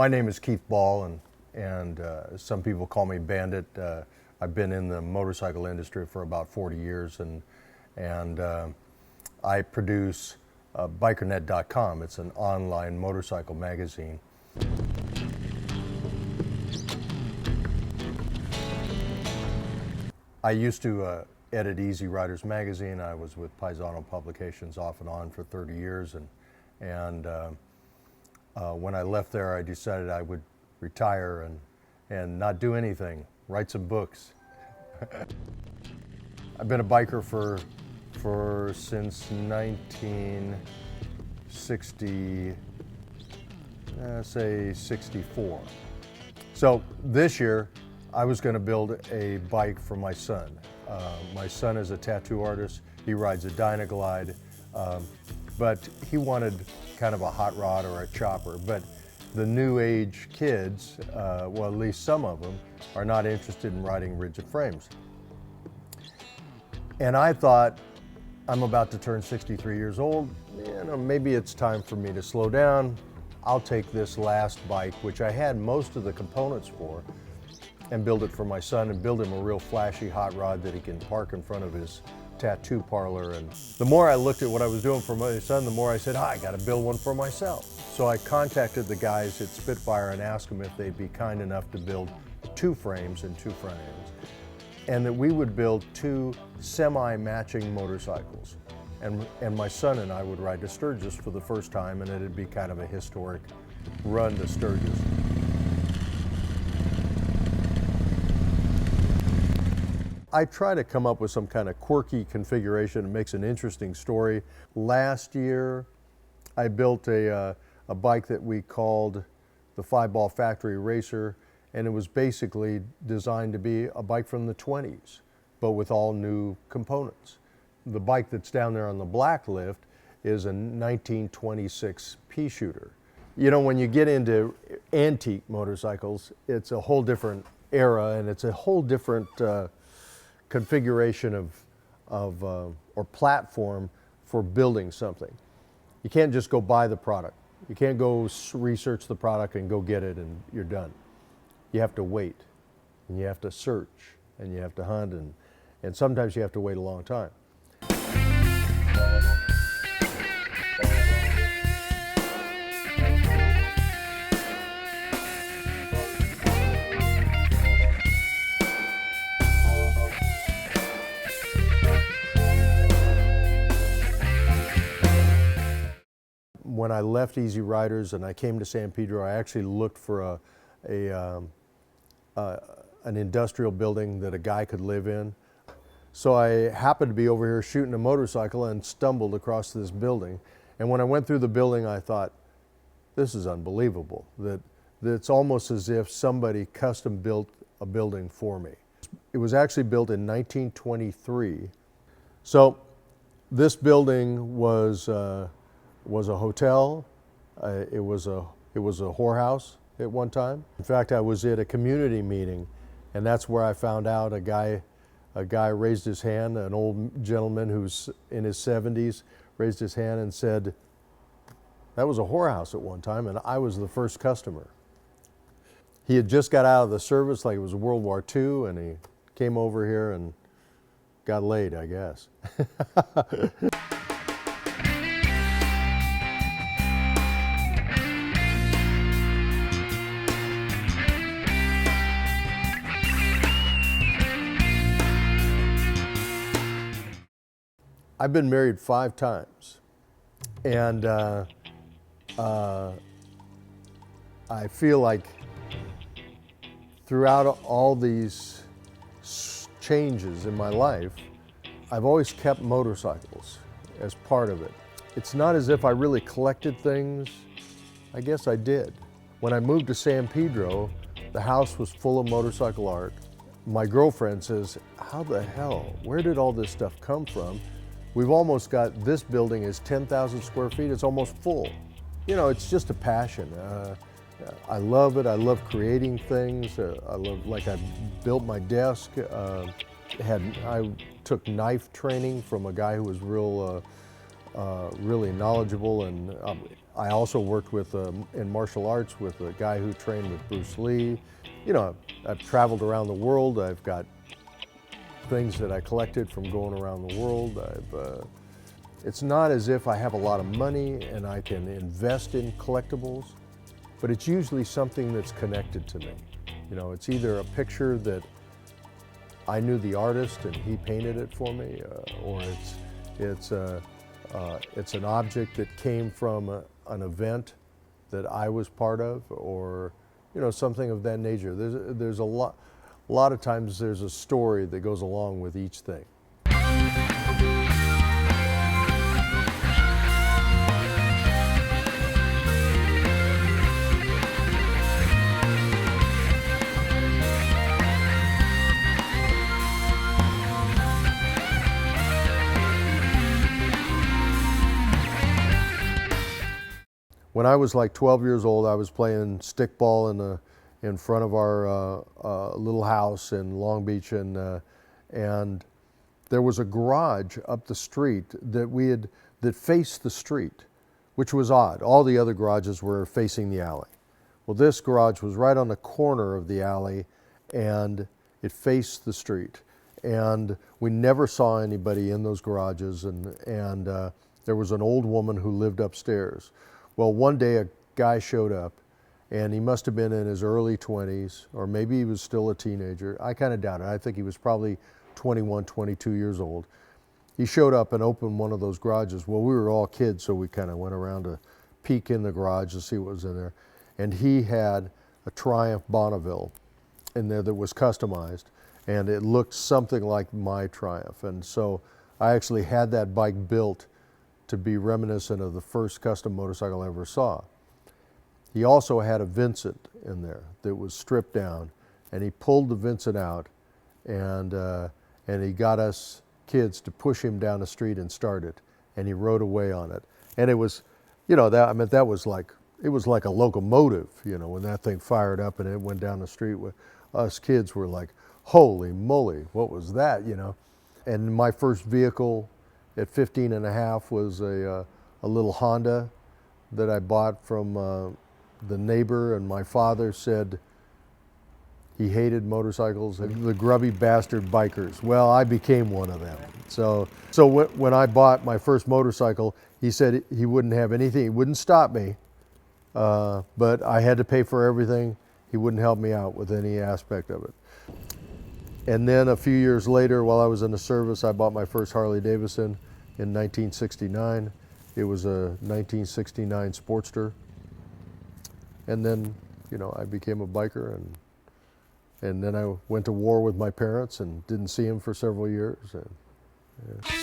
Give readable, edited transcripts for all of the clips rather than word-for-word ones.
My name is Keith Ball, and some people call me Bandit. I've been in the motorcycle industry for about 40 years, and I produce bikernet.com. It's an online motorcycle magazine. I used to edit Easy Riders magazine. I was with Paisano Publications off and on for 30 years, and when I left there, I decided I would retire and not do anything, write some books. I've been a biker since 1960, say 64. So this year, I was going to build a bike for my son. My son is a tattoo artist. He rides a Dynaglide, but he wanted kind of a hot rod or a chopper. But the new age kids, well, at least some of them, are not interested in riding rigid frames. And I thought, I'm about to turn 63 years old, maybe it's time for me to slow down. I'll take this last bike, which I had most of the components for, and build it for my son and build him a real flashy hot rod that he can park in front of his tattoo parlor. And the more I looked at what I was doing for my son, the more I said, I got to build one for myself. So I contacted the guys at Spitfire and asked them if they'd be kind enough to build 2 frames and 2 front ends, and that we would build 2 semi-matching motorcycles. And my son and I would ride to Sturgis for the first time, and it'd be kind of a historic run to Sturgis. I try to come up with some kind of quirky configuration that makes an interesting story. Last year, I built a bike that we called the 5-Ball Factory Racer, and it was basically designed to be a bike from the 20s, but with all new components. The bike that's down there on the black lift is a 1926 pea shooter. You know, when you get into antique motorcycles, it's a whole different era, and it's a whole different configuration or platform for building something. You can't just go buy the product. You can't go research the product and go get it and you're done. You have to wait, and you have to search, and you have to hunt, and sometimes you have to wait a long time. When I left Easy Riders and I came to San Pedro, I actually looked for an industrial building that a guy could live in. So I happened to be over here shooting a motorcycle and stumbled across this building. And when I went through the building, I thought, this is unbelievable. That it's almost as if somebody custom built a building for me. It was actually built in 1923. So this building was a hotel. It was a whorehouse at one time. In fact, I was at a community meeting, and that's where I found out a guy raised his hand, an old gentleman who's in his 70s, raised his hand and said, that was a whorehouse at one time, and I was the first customer. He had just got out of the service, like it was World War II, and he came over here and got laid, I guess. I've been married 5 times, and I feel like throughout all these changes in my life, I've always kept motorcycles as part of it. It's not as if I really collected things. I guess I did. When I moved to San Pedro, the house was full of motorcycle art. My girlfriend says, how the hell, where did all this stuff come from? We've almost got, this building is 10,000 square feet, it's almost full. You know, it's just a passion. I love it, I love creating things. I built my desk. I took knife training from a guy who was really knowledgeable, and I also worked with in martial arts with a guy who trained with Bruce Lee. You know, I've traveled around the world. I've got things that I collected from going around the world. It's not as if I have a lot of money and I can invest in collectibles, but it's usually something that's connected to me. You know, it's either a picture that I knew the artist and he painted it for me, or it's an object that came from an event that I was part of, or you know, something of that nature. There's a lot of times there's a story that goes along with each thing. When I was like 12 years old, I was playing stickball in front of our little house in Long Beach, and there was a garage up the street that faced the street, which was odd. All the other garages were facing the alley. Well, this garage was right on the corner of the alley, and it faced the street. And we never saw anybody in those garages, and there was an old woman who lived upstairs. Well, one day a guy showed up, and he must have been in his early 20s, or maybe he was still a teenager. I kind of doubt it. I think he was probably 21, 22 years old. He showed up and opened one of those garages. Well, we were all kids, so we kind of went around to peek in the garage to see what was in there. And he had a Triumph Bonneville in there that was customized, and it looked something like my Triumph. And so I actually had that bike built to be reminiscent of the first custom motorcycle I ever saw. He also had a Vincent in there that was stripped down, and he pulled the Vincent out, and he got us kids to push him down the street and start it, and he rode away on it. And it was, you know, that was like, it was like a locomotive, you know, when that thing fired up and it went down the street. Us kids were like, holy moly, what was that, you know? And my first vehicle at 15 and a half was a little Honda that I bought from the neighbor, and my father said he hated motorcycles, the grubby bastard bikers. Well, I became one of them. So when I bought my first motorcycle, he said he wouldn't have anything, he wouldn't stop me, but I had to pay for everything. He wouldn't help me out with any aspect of it. And then a few years later, while I was in the service, I bought my first Harley Davidson in 1969. It was a 1969 Sportster. And then, you know, I became a biker, and then I went to war with my parents and didn't see them for several years. And, yeah.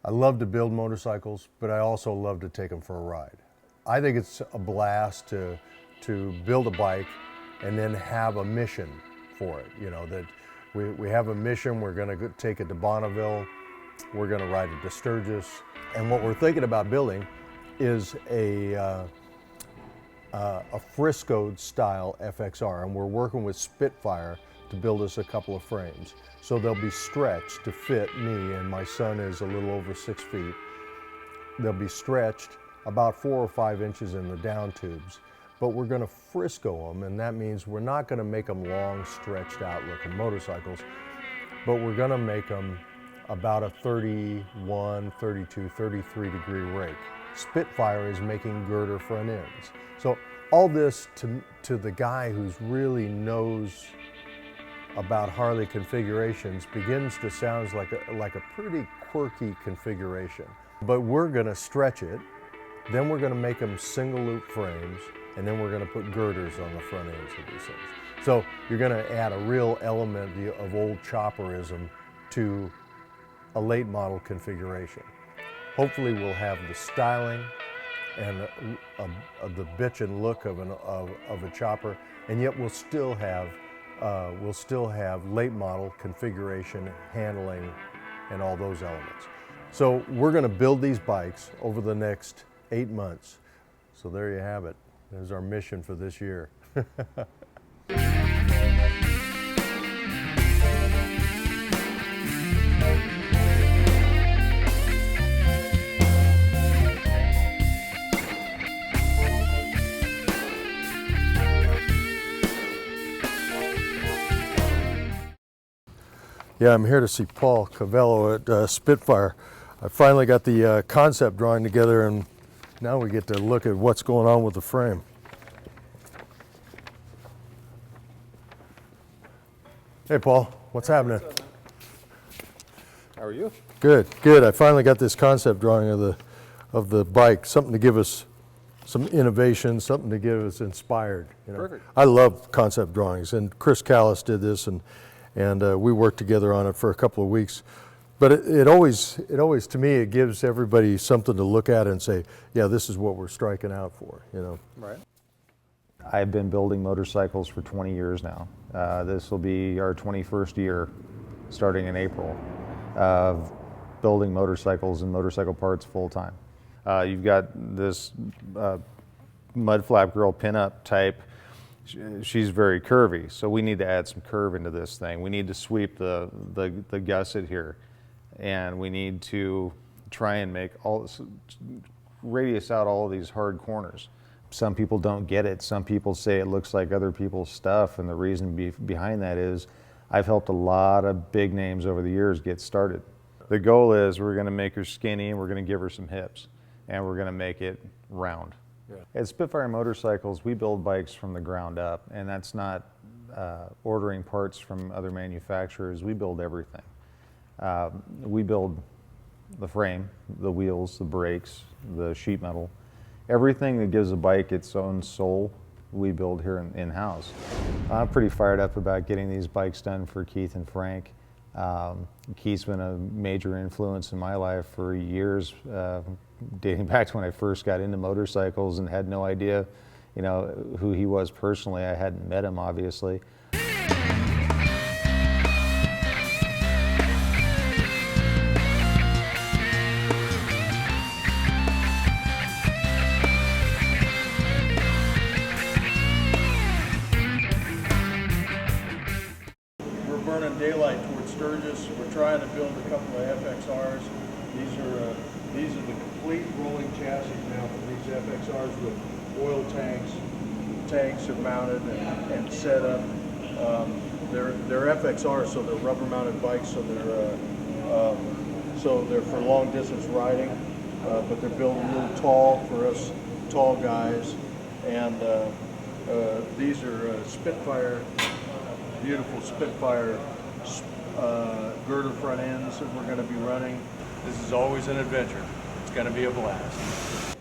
I love to build motorcycles, but I also love to take them for a ride. I think it's a blast to build a bike and then have a mission for it. You know, that we have a mission, we're gonna take it to Bonneville, we're gonna ride it to Sturgis. And what we're thinking about building is a Frisco style FXR, and we're working with Spitfire to build us a couple of frames. So they'll be stretched to fit me, and my son is a little over 6 feet. They'll be stretched about 4 or 5 inches in the down tubes, but we're gonna Frisco them, and that means we're not gonna make them long, stretched out looking motorcycles, but we're gonna make them about a 31, 32, 33 degree rake. Spitfire is making girder front ends. So all this to the guy who's really knows about Harley configurations begins to sound like a pretty quirky configuration. But we're gonna stretch it, then we're gonna make them single loop frames, and then we're gonna put girders on the front ends of these things. So you're gonna add a real element of old chopperism to a late model configuration. Hopefully we'll have the styling and the bitchin' look of a chopper, and yet we'll still have will still have late model configuration, handling, and all those elements. So we're going to build these bikes over the next 8 months. So there you have it. There's our mission for this year. Yeah, I'm here to see Paul Cavello at Spitfire. I finally got the concept drawing together, and now we get to look at what's going on with the frame. Hey Paul, what's happening? What's up, man? How are you? Good, good. I finally got this concept drawing of the bike, something to give us some innovation, something to get us inspired. You know? Perfect. I love concept drawings, and Chris Callis did this, and we worked together on it for a couple of weeks. But it always, to me, it gives everybody something to look at and say, yeah, this is what we're striking out for, you know. Right. I've been building motorcycles for 20 years now. This will be our 21st year, starting in April, of building motorcycles and motorcycle parts full time. You've got this mud flap girl pinup type. She's very curvy, so we need to add some curve into this thing. We need to sweep the gusset here, and we need to try and make radius out all of these hard corners. Some people don't get it. Some people say it looks like other people's stuff, and the reason behind that is I've helped a lot of big names over the years get started. The goal is we're going to make her skinny, and we're going to give her some hips, and we're going to make it round. Yeah. At Spitfire Motorcycles, we build bikes from the ground up, and that's not ordering parts from other manufacturers. We build everything. We build the frame, the wheels, the brakes, the sheet metal. Everything that gives a bike its own soul, we build here in-house. I'm pretty fired up about getting these bikes done for Keith and Frank. Keith's been a major influence in my life for years, dating back to when I first got into motorcycles and had no idea, you know, who he was personally. I hadn't met him, obviously. Burning daylight towards Sturgis. We're trying to build a couple of FXRs. These are the complete rolling chassis now for these FXRs with oil tanks. Tanks are mounted and set up. They're FXRs, so they're rubber mounted bikes, so they're for long distance riding, but they're built a little tall for us tall guys. And these are Spitfire. Beautiful Spitfire girder front ends that we're going to be running. This is always an adventure. It's going to be a blast.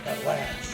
At last.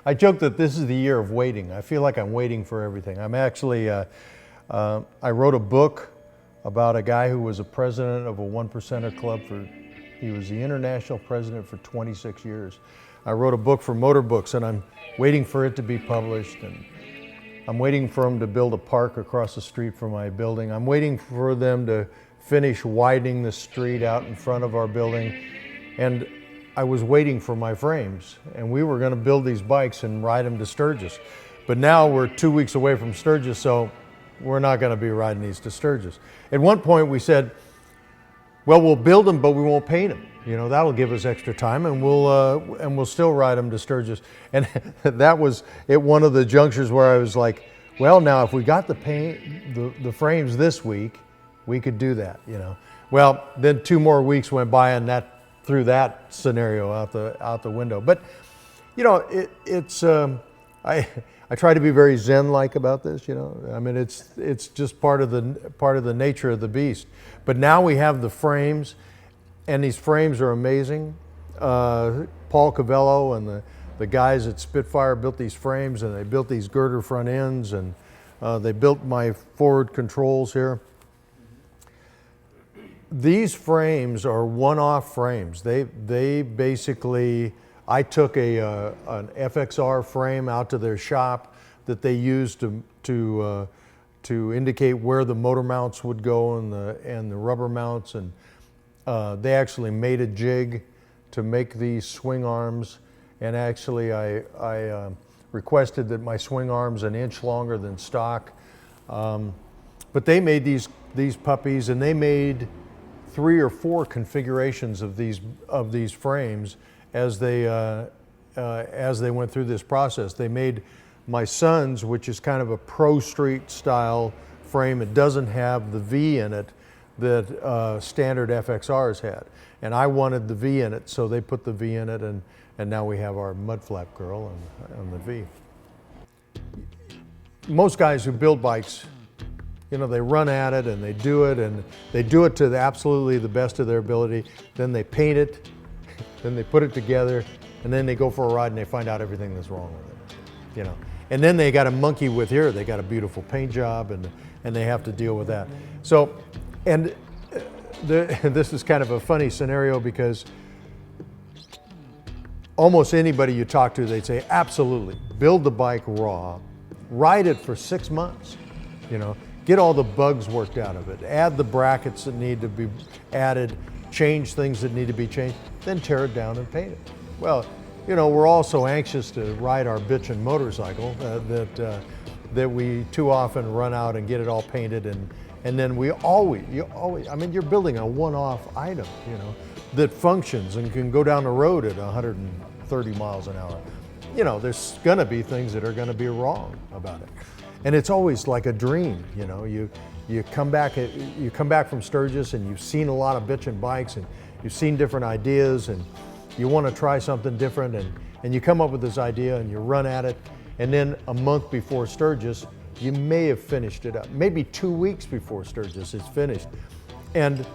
I joke that this is the year of waiting. I feel like I'm waiting for everything. I'm actually, I wrote a book about a guy who was a president of a 1%er club he was the international president for 26 years. I wrote a book for Motorbooks, and I'm waiting for it to be published, and I'm waiting for them to build a park across the street from my building. I'm waiting for them to finish widening the street out in front of our building. And I was waiting for my frames, and we were going to build these bikes and ride them to Sturgis. But now we're 2 weeks away from Sturgis, so we're not going to be riding these to Sturgis. At one point we said, Well, we'll build them, but we won't paint them. You know, that'll give us extra time, and we'll still ride them to Sturgis. And that was at one of the junctures where I was like, well, now if we got the paint, the frames this week, we could do that. You know, well, then 2 more weeks went by, and that threw that scenario out the window. But you know, it's I try to be very Zen-like about this. You know, I mean, it's just part of the nature of the beast. But now we have the frames. And these frames are amazing. Paul Cavello and the guys at Spitfire built these frames, and they built these girder front ends, and they built my forward controls here. These frames are one-off frames. They basically, I took an FXR frame out to their shop that they used to indicate where the motor mounts would go and the rubber mounts, and they actually made a jig to make these swing arms, and actually I requested that my swing arms 1 inch longer than stock. But they made these puppies, and they made 3 or 4 configurations of these frames as they went through this process. They made my son's, which is kind of a Pro Street style frame. It doesn't have the V in it that standard FXRs had, and I wanted the V in it, so they put the V in it, and now we have our mud flap girl and the V. Most guys who build bikes, you know, they run at it and they do it to absolutely the best of their ability. Then they paint it, then they put it together, and then they go for a ride and they find out everything that's wrong with it, you know. And then they got to monkey with here. They got a beautiful paint job, and they have to deal with that. So. And this is kind of a funny scenario, because almost anybody you talk to, they'd say, absolutely, build the bike raw, ride it for 6 months, you know, get all the bugs worked out of it, add the brackets that need to be added, change things that need to be changed, then tear it down and paint it. Well, you know, we're all so anxious to ride our bitchin' motorcycle that we too often run out and get it all painted, and then you always, I mean, you're building a one-off item, you know, that functions and can go down the road at 130 miles an hour. You know, there's gonna be things that are gonna be wrong about it. And it's always like a dream, you know, you come back from Sturgis, and you've seen a lot of bitchin' bikes, and you've seen different ideas, and you wanna try something different, and you come up with this idea and you run at it, and then a month before Sturgis, you may have finished it up. Maybe 2 weeks before Sturgis it's finished. And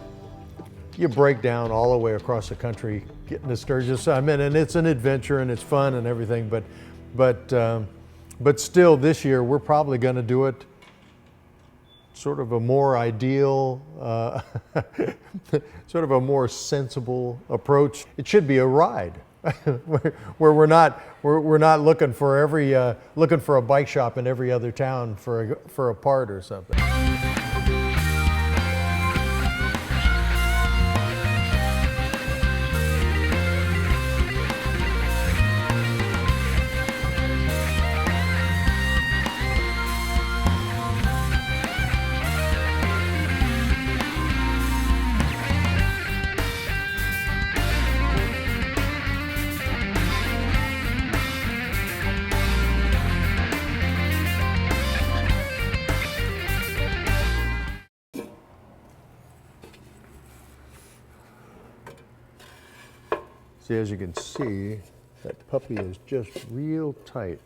you break down all the way across the country getting to Sturgis. I mean, and it's an adventure and it's fun and everything, but still this year we're probably gonna do it sort of a more ideal, sort of a more sensible approach. It should be a ride. where we're not looking for a bike shop in every other town for a part or something. See, as you can see, that puppy is just real tight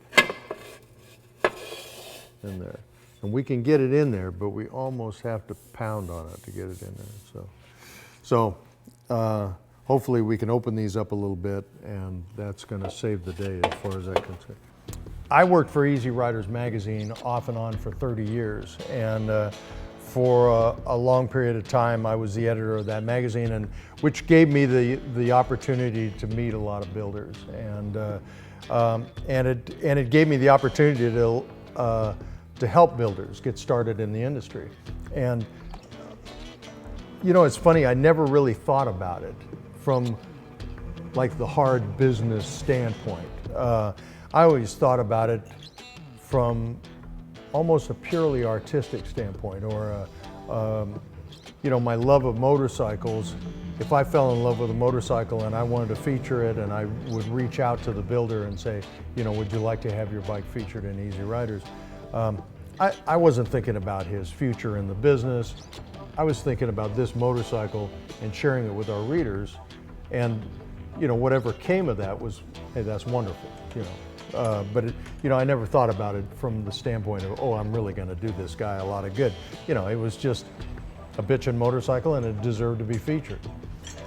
in there. And we can get it in there, but we almost have to pound on it to get it in there. So hopefully we can open these up a little bit, and that's gonna save the day as far as that concerned. I worked for Easy Riders magazine off and on for 30 years, and for a long period of time I was the editor of that magazine, and which gave me the opportunity to meet a lot of builders, and it gave me the opportunity to help builders get started in the industry. And you know, it's funny, I never really thought about it from like the hard business standpoint. I always thought about it from almost a purely artistic standpoint, or my love of motorcycles, if I fell in love with a motorcycle and I wanted to feature it, and I would reach out to the builder and say, would you like to have your bike featured in Easy Riders? I wasn't thinking about his future in the business. I was thinking about this motorcycle and sharing it with our readers, and whatever came of that was, hey, that's wonderful. But I never thought about it from the standpoint of, oh, I'm really going to do this guy a lot of good. It was just a bitchin' motorcycle, and it deserved to be featured.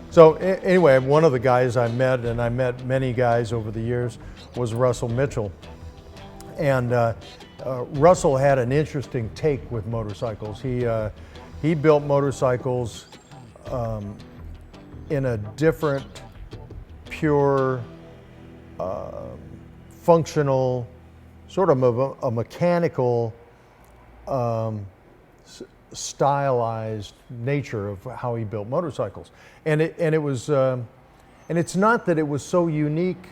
So anyway, one of the guys I met, and I met many guys over the years, was Russell Mitchell. And Russell had an interesting take with motorcycles. He built motorcycles in a different, pure, functional, sort of a mechanical, stylized nature of how he built motorcycles. And it's not that it was so unique,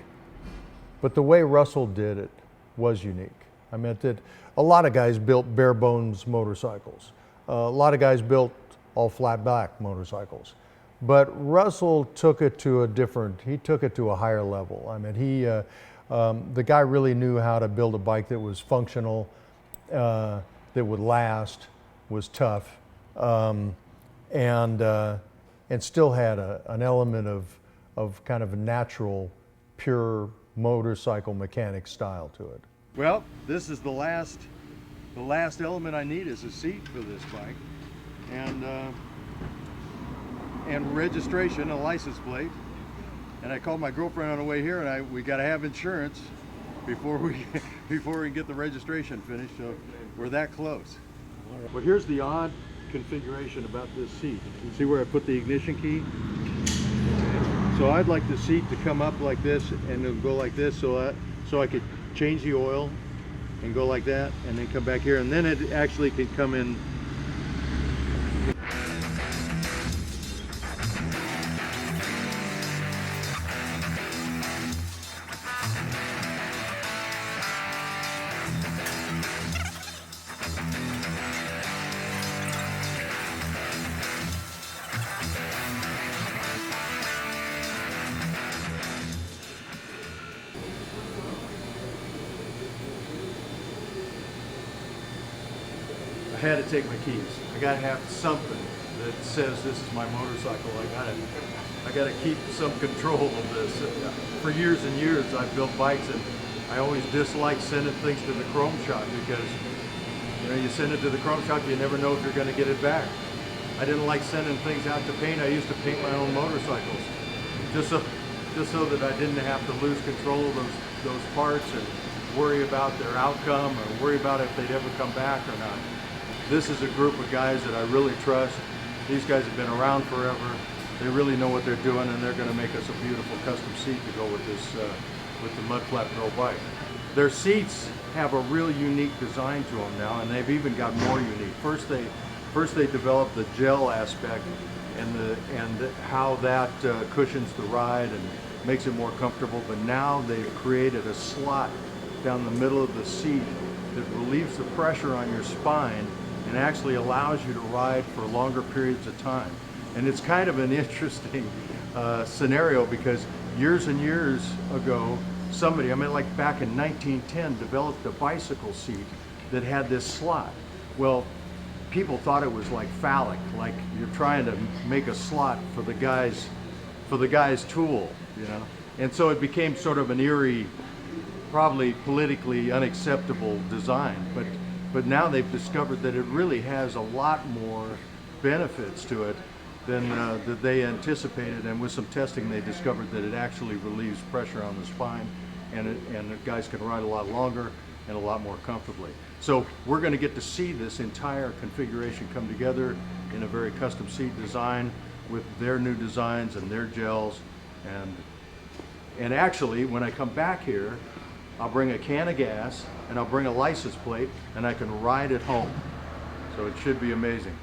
but the way Russell did it was unique. I meant that a lot of guys built bare bones motorcycles. A lot of guys built all flat back motorcycles. But Russell took it to a higher level. I mean, the guy really knew how to build a bike that was functional, that would last, was tough, and still had an element of kind of a natural, pure motorcycle mechanic style to it. Well, this is the last element I need is a seat for this bike, and registration, a license plate. And I called my girlfriend on the way here, and we got to have insurance before we get the registration finished. So we're that close. But here's the odd configuration about this seat. You see where I put the ignition key? So I'd like the seat to come up like this and it'll go like this, so I could change the oil and go like that, and then come back here, and then it actually can come in. I had to take my keys. I gotta have something that says this is my motorcycle. I gotta keep some control of this. For years and years I've built bikes, and I always disliked sending things to the chrome shop because you send it to the chrome shop, you never know if you're gonna get it back. I didn't like sending things out to paint. I used to paint my own motorcycles just so that I didn't have to lose control of those parts and worry about their outcome or worry about if they'd ever come back or not. This is a group of guys that I really trust. These guys have been around forever. They really know what they're doing, and they're going to make us a beautiful custom seat to go with this, with the Mud Flap Pro bike. Their seats have a real unique design to them now, and they've even got more unique. First they developed the gel aspect and how that cushions the ride and makes it more comfortable. But now they've created a slot down the middle of the seat that relieves the pressure on your spine and actually allows you to ride for longer periods of time. And it's kind of an interesting scenario, because years and years ago, somebody, like back in 1910, developed a bicycle seat that had this slot. Well, people thought it was like phallic, like you're trying to make a slot for the guy's tool, And so it became sort of an eerie, probably politically unacceptable design. But now they've discovered that it really has a lot more benefits to it than that they anticipated, and with some testing they discovered that it actually relieves pressure on the spine, and the guys can ride a lot longer and a lot more comfortably. So we're going to get to see this entire configuration come together in a very custom seat design with their new designs and their gels, and actually when I come back here, I'll bring a can of gas and I'll bring a license plate, and I can ride it home. So it should be amazing.